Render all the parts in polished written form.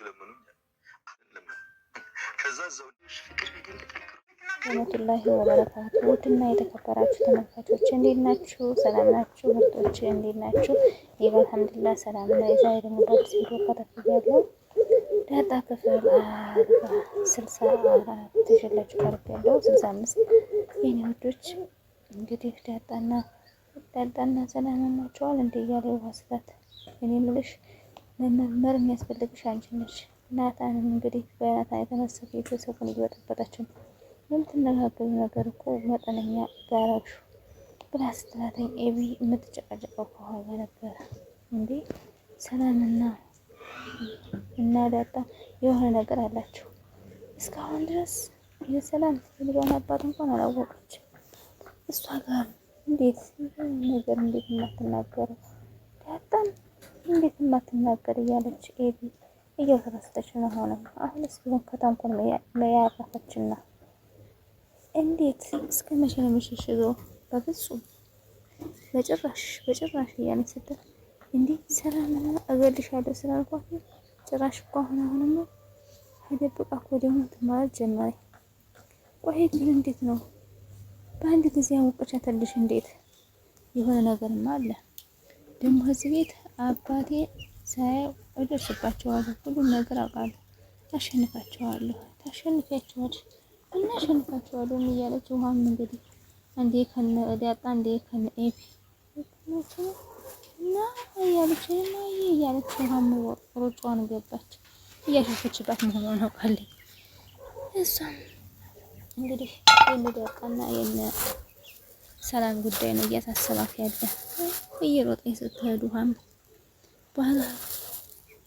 ለምኑኝ አይደለም ከዛ ዘውሽ ፍቅር በደንብ ጠንክሮ ወራህመቱላሂ ወበረካቱ። ውድና የተከበራችሁ ተመልካቾች እንዴት ናችሁ? ሰላም ናችሁ? ምርጦች እንዴት ናችሁ? ይሄ አልሐምዱሊላህ ሰላም ነው። ዛሬ ደግሞ በአዲስ ቪዲዮ ከተፈያለሁ። ዳጣ ክፍል 64 ተሸላችሁ ቀርቤያለሁ። 65 የኔ ውዶች እንግዲህ ዳጣና ሰላም ናቸዋል እንዴ ያለ ዋስታት እኔ ምልሽ መመርመር የሚያስፈልግሽ አንቺ ነሽ። ናታንም እንግዲህ በናታን የተነሳ ቤተሰቡን እየወጠበጣችሁ ነው። የምትነጋገሩ ነገር እኮ መጠነኛ ጋራሹ ብላ ስትላተኝ ኤቢ የምትጨቃጨቀው ከኋላ ነበረ። እንዴ ሰላምና ዳጣ የሆነ ነገር አላቸው። እስካሁን ድረስ የሰላም ልጇን አባት እንኳን አላወቀች። እሷ ጋር እንዴት ነገር እንዴት የማትናገረው ዳጣም እንዴት የማትናገር እያለች ኤቢ እየተረስተች ነው። አሁንስ ቢሆን ከተንኮል መያራፈችና እንዴት እስከ መቼ ነው የምትሸሽገው? በፍጹም በጭራሽ እያለች ስትል እንዴ ሰላምና እገልሻለሁ ስላልኳት ጭራሽ እኮ አሁንማ ደብቃ እኮ ደግሞ ትማር ጀመረ። ቆይ ግን እንዴት ነው በአንድ ጊዜ አወቀቻትልሽ? እንዴት የሆነ ነገርማ አለ ደግሞ እዚህ ቤት አባቴ ሳያው እደርስባቸዋለሁ፣ ሁሉም ነገር አውቃለሁ፣ ታሸንፊያቸዋለሽ እናሸንፋቸዋለሁ እያለች ውሃም እንግዲህ አንዴ ከነ ዳጣ አንዴ ከነ ኤቢ እና እያለች ውሃም ሮጫዋን ገባች። እያሸፈችባት መሆኗን አውቃለች። እሷም እንግዲህ የዳጣና የነ ሰላም ጉዳይ ነው እያሳሰባት ያለ። እየሮጠኝ ስትሄዱ ውሃም በኋላ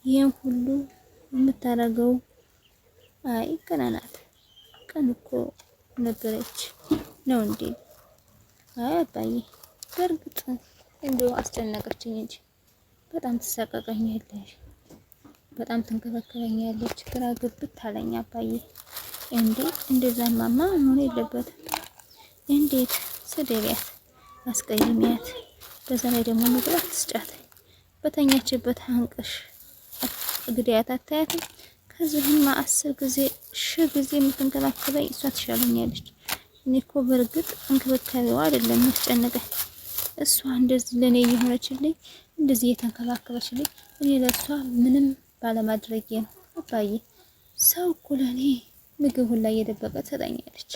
ይህን ሁሉ የምታደርገው አይ ቀን ናት። ቀን እኮ ነበረች ነው እንዴ? አይ አባዬ በእርግጥ እንደው አስጨነቀችኝ እንጂ በጣም ትሰቀቀኛለች፣ በጣም ትንከባከበኛለች። ግራ ግብት አለኝ አባዬ። እንዴ እንደዛማማ መሆን የለበትም። እንዴት ስደቢያት፣ አስቀይሚያት፣ በዛ ላይ ደግሞ ምግብ አትስጫት፣ በተኛችበት አንቀሽ ግዳያት አታያትም። ከዚህማ 10 ጊዜ 1000 ጊዜ የምትንከባከበኝ እሷ ትሻለኛለች። እኔ እኮ በእርግጥ እንክብካቤዋ አይደለም የሚያስጨንቀኝ፣ እሷ እንደዚህ ለኔ እየሆነችልኝ እንደዚህ እየተንከባከበችልኝ እኔ ለእሷ ምንም ባለማድረጌ ነው አባዬ። ሰው እኮ ለኔ ምግብ ሁላ እየደበቀ ትሰጠኛለች።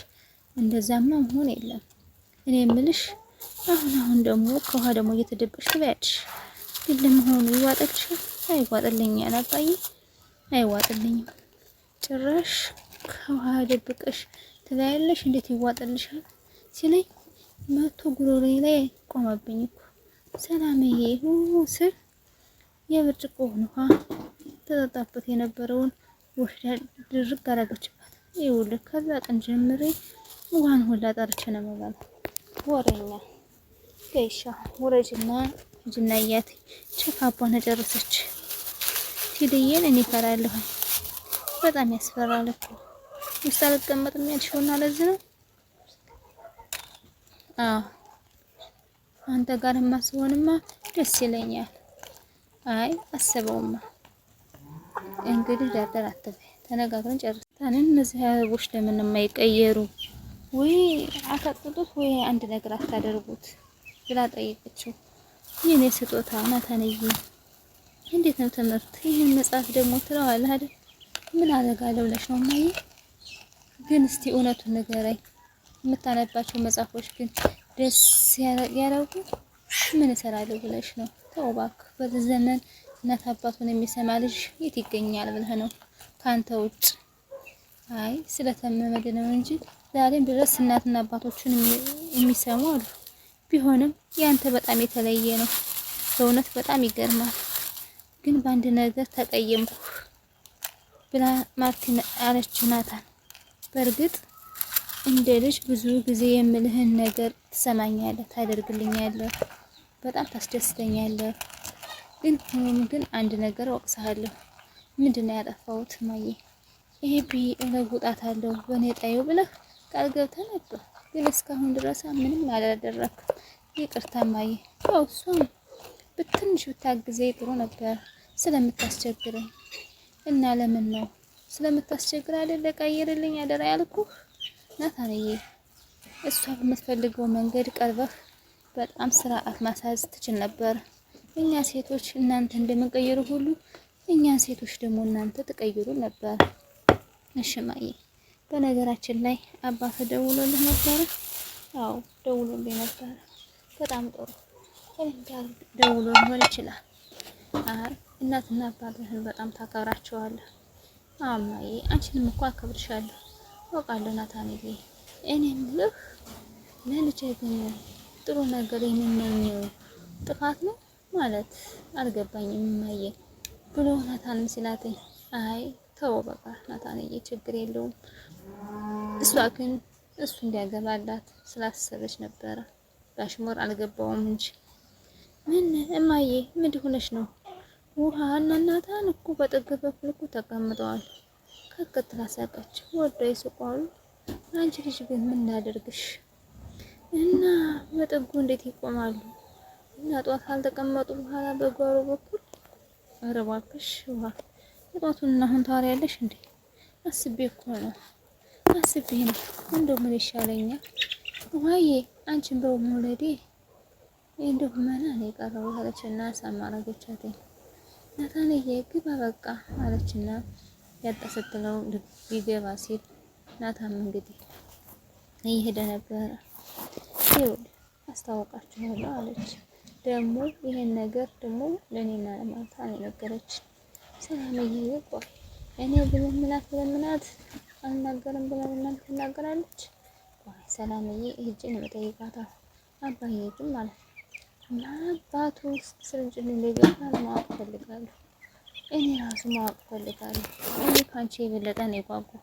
እንደዛማ መሆን የለም። እኔ የምልሽ አሁን ደግሞ ከውሃ ደግሞ እየተደበቅሽ ትበያለሽ። ግን ለመሆኑ ይዋጥልሻል? አይዋጥልኛል አባዬ፣ አይዋጥልኝም። ጭራሽ ከውሃ ደብቀሽ ትበያለሽ እንዴት ይዋጥልሻል ሲለኝ መቶ ጉሮሬ ላይ ቆመብኝ እኮ ሰላምዬ ስል የብርጭቆውን ውሃ ተጠጣበት የነበረውን ወሽዳ ድርግ አረገችባት። ይኸውልህ ከዛ ቀን ጀምሬ ውሃን ሁላ ጠርቼ ነው የምበላው። ወሬኛ ገይሻ ወረጅና ሂጂና እያት ቸካቧን ተጨረሰች። ሂድዬን እኔ እፈራለሁ። በጣም ያስፈራል እኮ ውስጥ አልቀመጥም ያልሽውና ለዚህ ነው። አዎ አንተ ጋርማ ስሆንማ ደስ ይለኛል። አይ አስበውማ እንግዲህ ዳርዳር አትበይ፣ ተነጋግረን ጨርሰን እነዚህ አበቦች ለምን የማይቀየሩ ወይ አታጥጡት ወይ አንድ ነገር አታደርጉት ብላ ጠይቀችው። የኔ ስጦታ ናታንዬ እንዴት ነው ትምህርት? ይሄን መጽሐፍ ደግሞ ትለዋለህ አይደል? ምን አደርጋለሁ ብለሽ ነው ማየ? ግን እስቲ እውነቱን ንገረኝ። የምታነባቸው መጽሐፎች ግን ደስ ያረጉ ምን እሰራለሁ ብለሽ ነው? ተው እባክህ፣ በዚህ ዘመን እናት አባቱን የሚሰማ ልጅ የት ይገኛል ብለህ ነው ካንተ ውጭ? አይ ስለተመመደ ነው እንጂ ዛሬም ድረስ እናትና አባቶችን የሚሰሙ አሉ። ቢሆንም ያንተ በጣም የተለየ ነው። በእውነት በጣም ይገርማል። ግን በአንድ ነገር ተቀየምኩ ብላ ማርቲን አለች ናታን። በእርግጥ እንደ ልጅ ብዙ ጊዜ የምልህን ነገር ትሰማኛለህ፣ ታደርግልኛለህ፣ በጣም ታስደስተኛለህ። ግን አንድ ነገር ወቅሰሃለሁ። ምንድነው ያጠፋሁት ማየ? ይሄ እለውጣታለሁ በእኔ ጣዩ ብለህ ቃል ገብተህ ነበር፣ ግን እስካሁን ድረስ ምንም አላደረክም። ይቅርታ ማየ። ያው እሷም በትንሽ ብታግዘኝ ጥሩ ነበር ስለምታስቸግረኝ። እና ለምን ነው ስለምታስቸግር አይደለ ቀይርልኝ አደራ ያልኩህ ናታንዬ። እሷ በምትፈልገው መንገድ ቀርበህ በጣም ስርዓት ማሳዝ ትችል ነበር። እኛ ሴቶች እናንተ እንደምንቀይሩ ሁሉ እኛን ሴቶች ደግሞ እናንተ ትቀይሩ ነበር። እሺ እማዬ፣ በነገራችን ላይ አባተ ደውሎልህ ነበረ? አዎ ደውሎልኝ ነበረ። በጣም ጥሩ። እንዴት ደውሎ ሊሆን ይችላል? አይ እናትና አባትህን በጣም ታከብራቸዋለህ። አዎ እማዬ፣ አንቺንም እኮ አከብርሻለሁ አውቃለሁ ናታንዬ። እኔ የምልህ ለልጄ ግን ጥሩ ነገር የምመኘው ጥፋት ነው ማለት አልገባኝም እማዬ ብሎ ናታን ሲላተኝ፣ አይ ተው በቃ ናታንዬ ችግር የለውም። እሷ ግን እሱ እንዲያገባላት ስላሰበች ነበረ። ባሽሞር አልገባውም እንጂ። ምን እማዬ ምን ሆነሽ ነው? ውሃ እና ናታን እኮ በጥግ በኩል እኮ ተቀምጠዋል። ከቅጥላ ሳቀች ወደ ይስቋሉ። አንቺ ልጅ ግን ምን ላደርግሽ? እና በጥጉ እንዴት ይቆማሉ? እና ጧት አልተቀመጡ በኋላ በጓሮ በኩል ኧረ እባክሽ ውሃ የጧቱን አሁን ታወሪያለሽ እንዴ? አስቤ እኮ ነው አስቤ ነው። እንደው ምን ይሻለኛል ውሃዬ አንቺን በመውለዴ እንደው መና ነው የቀረው አለችና ሳማረገቻት። ናታንዬ ግባ በቃ አለችና ያጣ ስትለው ሊገባ ሲል ናታን እንግዲህ እየሄደ ነበረ። ይኸውልህ አስታውቃችኋለሁ አለች። ደግሞ ይሄን ነገር ደግሞ ለኔና ለማታ ነው የነገረች። ሰላምዬ ቆይ እኔ ብለምናት አልናገርም ብላ እናንተ ትናገራለች። ቆይ ሰላምዬ ሂጅን መጠይቃታ አባዬ ግን ማለት እና አባቱ ስርጭት እንደገባ ማወቅ ፈልጋለሁ። እኔ ራሱ ማወቅ ፈልጋለሁ። እኔ ካንቺ የበለጠ ነው የጓጓው።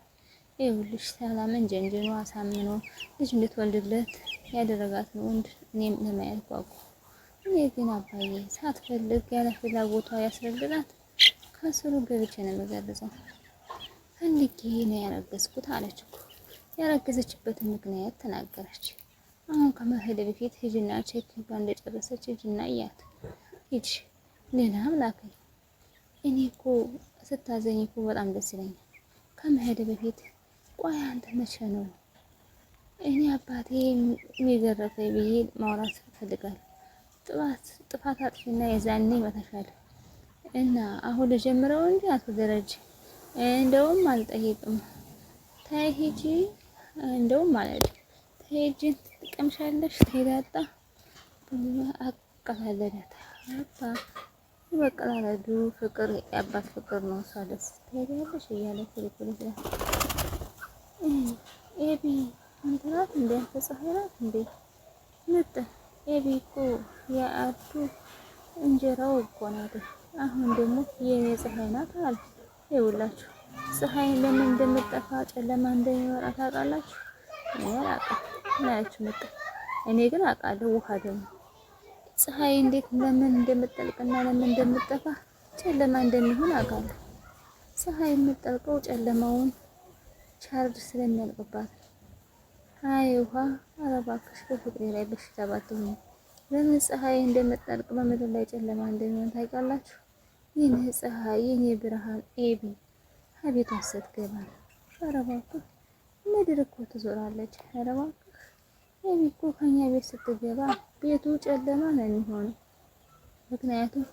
ይኸውልሽ ሰላምን ጀንጅኖ አሳምኖ ልጅ እንድትወልድለት ያደረጋትን ወንድ እኔም ለማየት ጓጓ። እኔ ግን አባዬ ሳትፈልግ ያለ ፍላጎቷ ያስረግጣት ከስሩ ገብቼ ነው የምገርዘው። ፈልጌ ነው ያረገዝኩት አለች እኮ። ያረገዘችበትን ምክንያት ተናገረች። አሁን ከመሄድ በፊት ሂጂና ቼክ ጋር እንደጨረሰች ሂጂና እያት ሂጂ። ሌላም ላከኝ። እኔ እኮ ስታዘኝ እኮ በጣም ደስ ይለኛል። ከመሄድ በፊት ቆይ አንተ መቼ ነው እኔ አባቴ የሚገረፈኝ ብዬ ማውራት ፈልጋለሁ። ጥፋት አጥፊና የዛኔ ይመታሻል እና አሁን ልጀምረው እንጂ አቶ ደረጀ እንደውም አልጠይቅም። ታይ ሂጂ እንደውም ማለት ታይ ሂጂ ትቀምሻለሽ ተይዳጣ ብሎ አቀላለዳት። አባ በቀላለዱ ፍቅር የአባት ፍቅር ነው። እሷ ደስ ትሄዳለሽ እያለ ኩልኩል ይላል። ኤቢ አንተ ናት እንዴ? አንተ ፀሐይ ናት እንዴ? ምጥ ኤቢ እኮ የአዱ እንጀራው እኮ ናት። አሁን ደግሞ የኔ ፀሐይ ናት አለ። ይኸውላችሁ ፀሐይ ለምን እንደምጠፋ ጨለማ እንደሚመጣ ታውቃላችሁ? እኔ አላውቅም። ናችሁ ምጥ እኔ ግን አውቃለሁ። ውሃ ደግሞ ፀሐይ እንዴት ለምን እንደምትጠልቅና ለምን እንደምትጠፋ ጨለማ እንደሚሆን አውቃለሁ። ፀሐይ የምትጠልቀው ጨለማውን ቻርጅ ስለሚያልቅባት። አይ ውሃ ኧረ እባክሽ በፍቅሬ ላይ በሽታ ባትሆኚ። ለምን ፀሐይ እንደምትጠልቅ በምድር ላይ ጨለማ እንደሚሆን ታውቃላችሁ? ይህን ፀሐይ የኔ ብርሃን ኤቢ ከቤቷ ስትገባ ኧረ እባክህ ምድር እኮ ትዞራለች። ኧረ እባክህ ኤቢ እኮ ከኛ ቤት ስትገባ ቤቱ ጨለማ ነው የሚሆነው። ምክንያቱም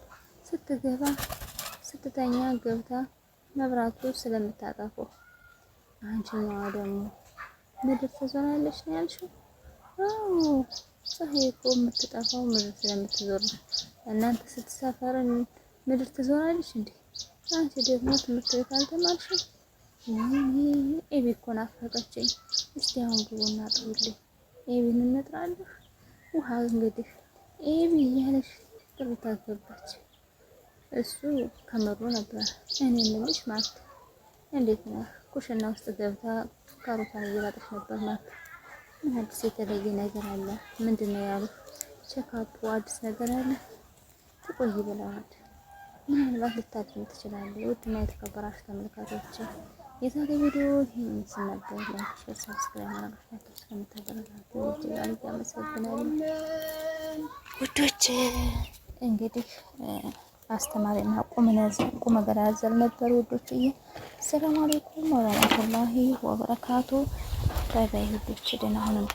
ስትገባ ስትተኛ ገብታ መብራቱ ስለምታጠፋው። አንቺኛዋ ደግሞ ምድር ትዞራለች ነው ያልሽው? አዎ ፀሐይ እኮ የምትጠፋው ምድር ስለምትዞር ነው። እናንተ ስትሰፈርን ምድር ትዞራለች እንዴ? አንቺ ደግሞ ትምህርት ቤት አልተማርሽም? ኤቢ እኮ ናፈቀችኝ። እስቲ አሁን ግቡና ጥሩልኝ። ኤቢን እንጥራለሁ። ውሃ እንግዲህ ኤቢ እያለች ጥሩ ታገባች። እሱ ከመሩ ነበር። እኔ የምልሽ ማርታ እንዴት ነው? ኩሽና ውስጥ ገብታ ካሮቷን እየላጠች ነበር። ማርታ ምን አዲስ የተለየ ነገር አለ? ምንድን ነው ያሉት? ቼካፑ አዲስ ነገር አለ? ትቆይ ብለዋል። ምናልባት ልታድም ትችላለች። ውድና የተከበራችሁ ተመልካቾች የዛሬ ቪዲዮ ይህን ይመስል ነበር። ላይክ፣ ሼር፣ ሰብስክራይብ ማድረጋችሁን ስለምታበረታቱ እጅግ አድርጌ አመሰግናለሁ ውዶች። እንግዲህ አስተማሪና ቁም ነገር ያዘል ነበር ውዶችዬ። ሰላም አለይኩም ወራህመቱላሂ ወበረካቱ። ባይ ባይ ውዶች፣ ደህና ሁኑ።